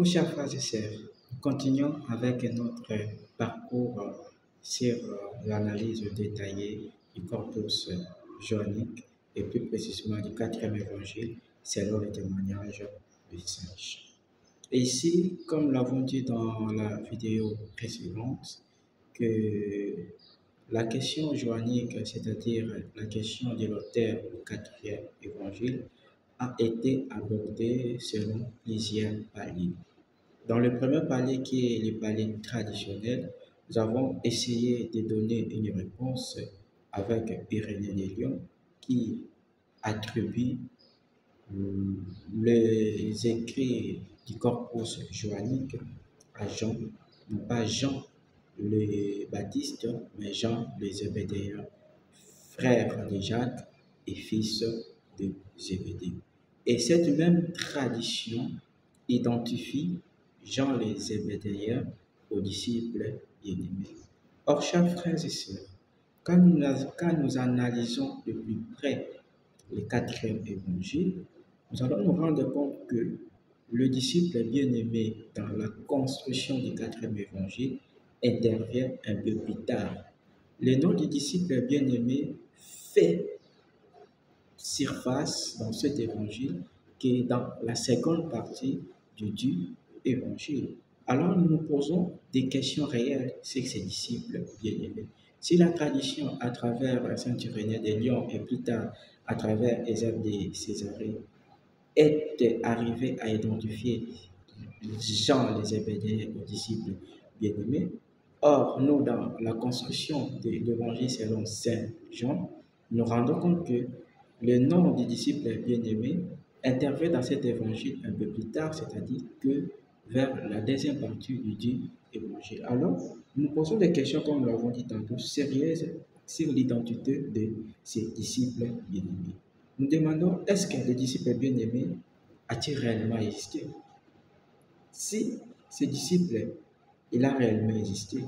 Chers frères et sœurs, nous continuons avec notre parcours sur l'analyse détaillée du corpus joannique et plus précisément du quatrième évangile selon le témoignage du Saint. Et ici, comme nous l'avons dit dans la vidéo précédente, que la question joannique, c'est-à-dire la question de l'auteur du quatrième évangile, a été abordée selon plusieurs paliers. Dans le premier palier qui est le palier traditionnel, nous avons essayé de donner une réponse avec Irénée de Lyon qui attribue les écrits du corpus joannique à Jean, non pas Jean le Baptiste, mais Jean le Zébédéen, frère de Jacques et fils de Zébédée. Et cette même tradition identifie Jean le Zébédéen aux disciples bien-aimés. Or, chers frères et sœurs, quand nous analysons de plus près le quatrième évangile, nous allons nous rendre compte que le disciple bien-aimé dans la construction du quatrième évangile intervient un peu plus tard. Le nom du disciple bien-aimé fait surface dans cet évangile qui est dans la seconde partie du évangile. Alors nous nous posons des questions réelles sur ces disciples bien-aimés. Si la tradition à travers Saint Irénée de Lyon et plus tard à travers Eusèbe de Césarée est arrivée à identifier Jean les Zébédéens aux disciples bien-aimés, or nous dans la construction de l'évangile selon Saint Jean, nous rendons compte que le nom du disciple bien-aimé intervient dans cet évangile un peu plus tard, c'est-à-dire que vers la deuxième partie du évangile. Alors, nous posons des questions, comme nous l'avons dit tantôt, sérieuses sur l'identité de ces disciples bien-aimés. Nous demandons, est-ce que le disciple bien-aimé a-t-il réellement existé? Si ce disciple, il a réellement existé,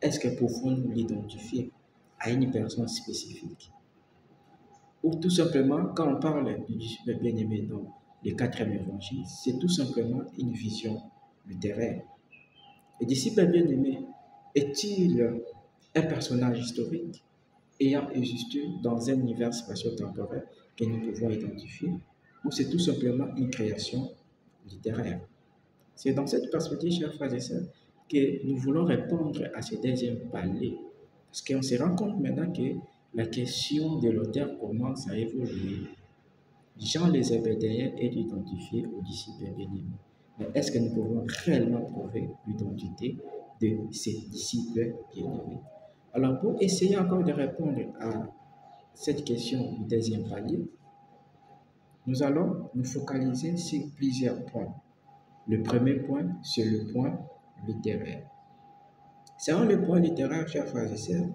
est-ce que pouvons-nous l'identifier à une personne spécifique? Ou tout simplement, quand on parle du disciple bien-aimé dans le quatrième évangile, c'est tout simplement une vision littéraire. Le disciple bien-aimé est-il un personnage historique ayant existé dans un univers spatio-temporel que nous pouvons identifier, ou c'est tout simplement une création littéraire? C'est dans cette perspective, chers frères et sœurs, que nous voulons répondre à ce deuxième palier. Parce qu'on se rend compte maintenant que la question de l'auteur commence à évoluer. Jean les Zébédéens est identifié aux disciples bien-aimés. Mais est-ce que nous pouvons réellement prouver l'identité de ces disciples bien-aimés? Alors, pour essayer encore de répondre à cette question du deuxième palier, nous allons nous focaliser sur plusieurs points. Le premier point, c'est le point littéraire. Selon le point littéraire, chers frères et sœurs,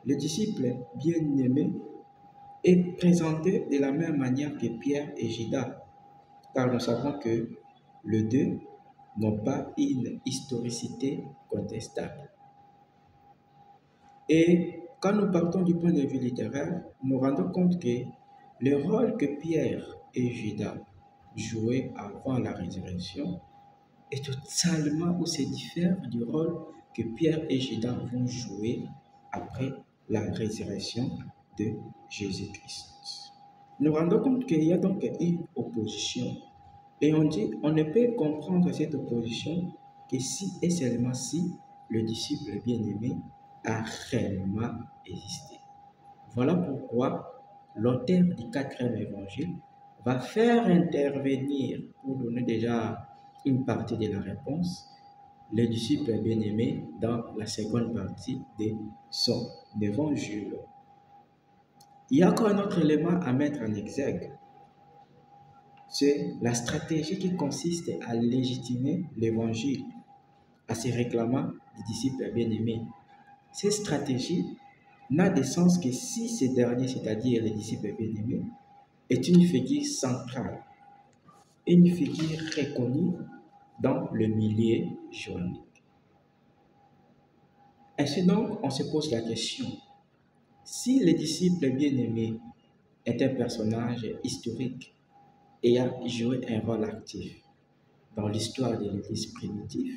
le disciple bien-aimé est présenté de la même manière que Pierre et Judas, car nous savons que les deux n'ont pas une historicité contestable. Et quand nous partons du point de vue littéraire, nous rendons compte que le rôle que Pierre et Judas jouaient avant la résurrection est totalement ou se diffère du rôle que Pierre et Judas vont jouer après la résurrection de Jésus-Christ. Nous rendons compte qu'il y a donc une opposition. Et on dit, on ne peut comprendre cette opposition que si et seulement si le disciple bien-aimé a réellement existé. Voilà pourquoi l'auteur du quatrième évangile va faire intervenir, pour donner déjà une partie de la réponse, le disciple bien-aimé dans la seconde partie de son évangile. Il y a encore un autre élément à mettre en exergue. C'est la stratégie qui consiste à légitimer l'évangile à ses réclamants des disciples bien-aimés. Cette stratégie n'a de sens que si ce dernier, c'est-à-dire les disciples bien-aimés, est une figure centrale, une figure reconnue dans le milieu joannique. Ainsi donc, on se pose la question, si le disciple bien-aimé est un personnage historique ayant joué un rôle actif dans l'histoire de l'Église primitive,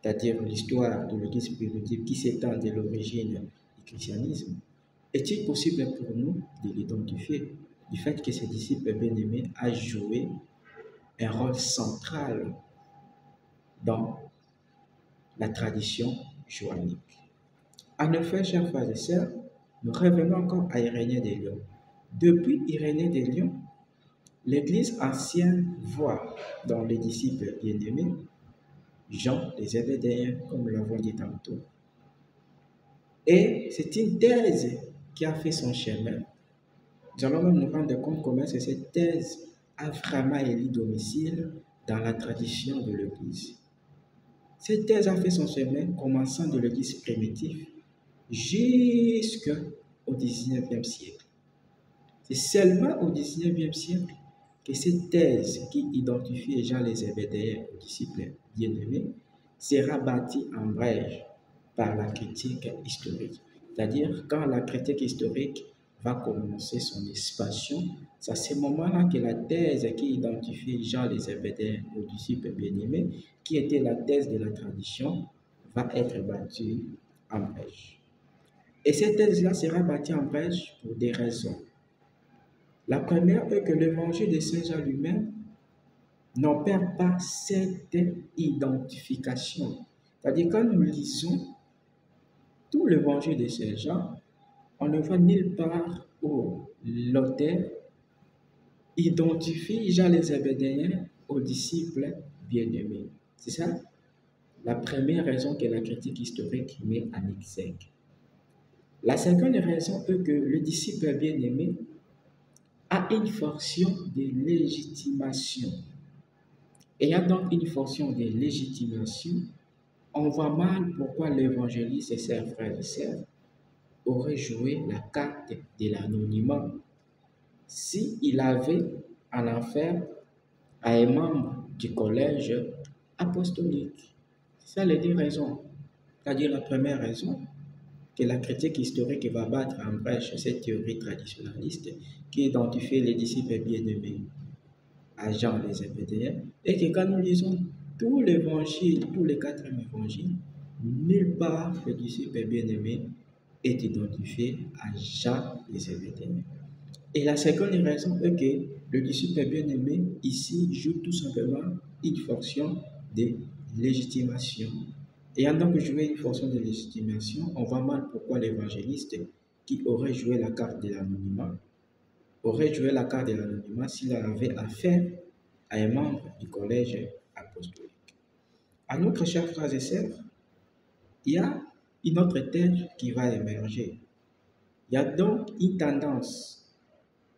c'est-à-dire l'histoire de l'Église primitive qui s'étend de l'origine du christianisme, est-il possible pour nous de l'identifier du fait que ces disciples bien-aimés a joué un rôle central dans la tradition joannique? En effet, chers frères et sœurs, nous revenons encore à Irénée de Lyon. Depuis Irénée de Lyon, l'Église ancienne voit dans les disciples bien-aimés Jean les Zébédéens, comme nous l'avons dit tantôt. Et c'est une thèse qui a fait son chemin. Nous allons même nous rendre compte comment cette thèse a vraiment élu domicile dans la tradition de l'Église. Cette thèse a fait son chemin commençant de l'Église primitive jusqu'au XIXe siècle. C'est seulement au XIXe siècle que cette thèse qui identifie Jean les Zébédéens aux disciples bien-aimés sera bâtie en brèche par la critique historique. C'est-à-dire, quand la critique historique va commencer son expansion, c'est à ce moment-là que la thèse qui identifie Jean les Zébédéens aux disciples bien-aimés, qui était la thèse de la tradition, va être bâtie en brèche. Et cette thèse-là sera bâtie en brèche pour des raisons. La première est que l'évangile de Saint Jean lui-même n'opère pas cette identification. C'est-à-dire, quand nous lisons tout l'évangile de Saint Jean, on ne voit nulle part où l'auteur identifie Jean les Zébédéens aux disciples bien-aimés. C'est ça la première raison que la critique historique met en exergue. La seconde raison est que le disciple bien-aimé a une fonction de légitimation. Ayant donc une fonction de légitimation, on voit mal pourquoi l'évangéliste et ses frères et sœurs auraient joué la carte de l'anonymat s'il avait en affaire à un membre du collège apostolique. C'est ça les deux raisons. C'est-à-dire la première raison, que la critique historique va battre en brèche cette théorie traditionnaliste qui identifie les disciples bien-aimés à Jean les Zébédéens, et que quand nous lisons tout l'évangile, tous les 4 évangiles, nulle part le disciple bien-aimé est identifié à Jean les Zébédéens. Et la seconde raison est que le disciple bien-aimé ici joue tout simplement une fonction de légitimation. Ayant donc joué une fonction de légitimation, on voit mal pourquoi l'évangéliste qui aurait joué la carte de l'anonymat aurait joué la carte de l'anonymat s'il avait affaire à un membre du collège apostolique. En outre, chers frères et sœurs, il y a une autre thèse qui va émerger. Il y a donc une tendance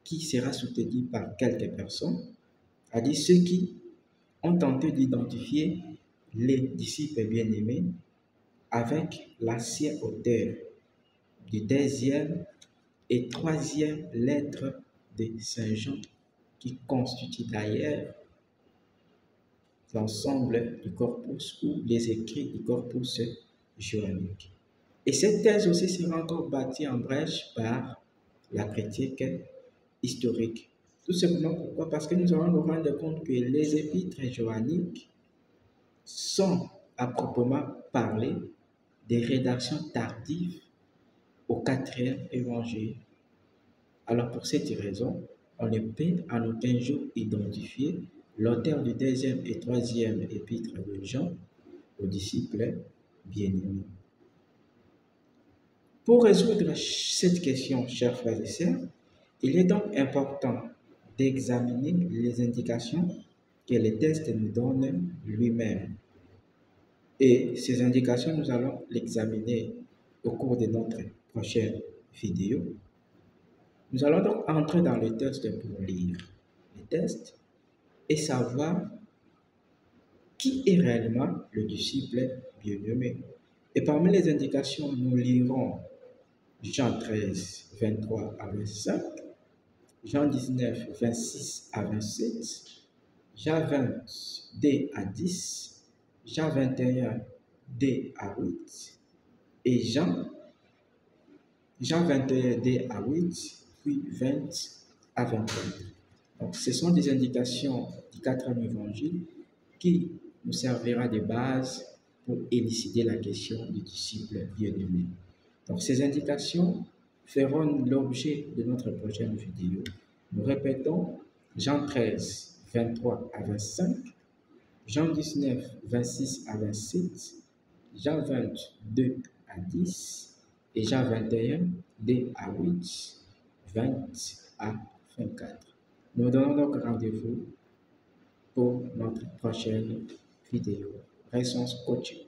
qui sera soutenue par quelques personnes, c'est-à-dire ceux qui ont tenté d'identifier les disciples bien-aimés avec l'ancien auteur du 2e et 3e lettre de Saint Jean, qui constitue d'ailleurs l'ensemble du corpus ou les écrits du corpus joannique. Et cette thèse aussi sera encore bâtie en brèche par la critique historique. Tout simplement pourquoi? Parce que nous allons nous rendre compte que les épîtres joanniques sont, à proprement parler, des rédactions tardives au 4e évangile. Alors pour cette raison, on ne peut en aucun jour identifier l'auteur du 2e et 3e épître de Jean aux disciples bien-aimés. Pour résoudre cette question, chers frères et sœurs, il est donc important d'examiner les indications que le texte nous donne lui-même. Et ces indications, nous allons l'examiner au cours de notre prochaine vidéo. Nous allons donc entrer dans le texte pour lire le texte et savoir qui est réellement le disciple bien-aimé. Et parmi les indications, nous lirons Jean 13, 23 à 25, Jean 19, 26 à 27, Jean 20, D à 10, Jean 21, D à 8, et Jean 21, D à 8, puis 20 à 21. Donc, ce sont des indications du 4e évangile qui nous servira de base pour élucider la question du disciple bien-aimé. Donc, ces indications feront l'objet de notre prochaine vidéo. Nous répétons Jean 13, 23 à 25, Jean 19, 26 à 27, Jean 22 à 10 et Jean 21, 2 à 8, 20 à 24. Nous donnons donc rendez-vous pour notre prochaine vidéo. Restons scotchés.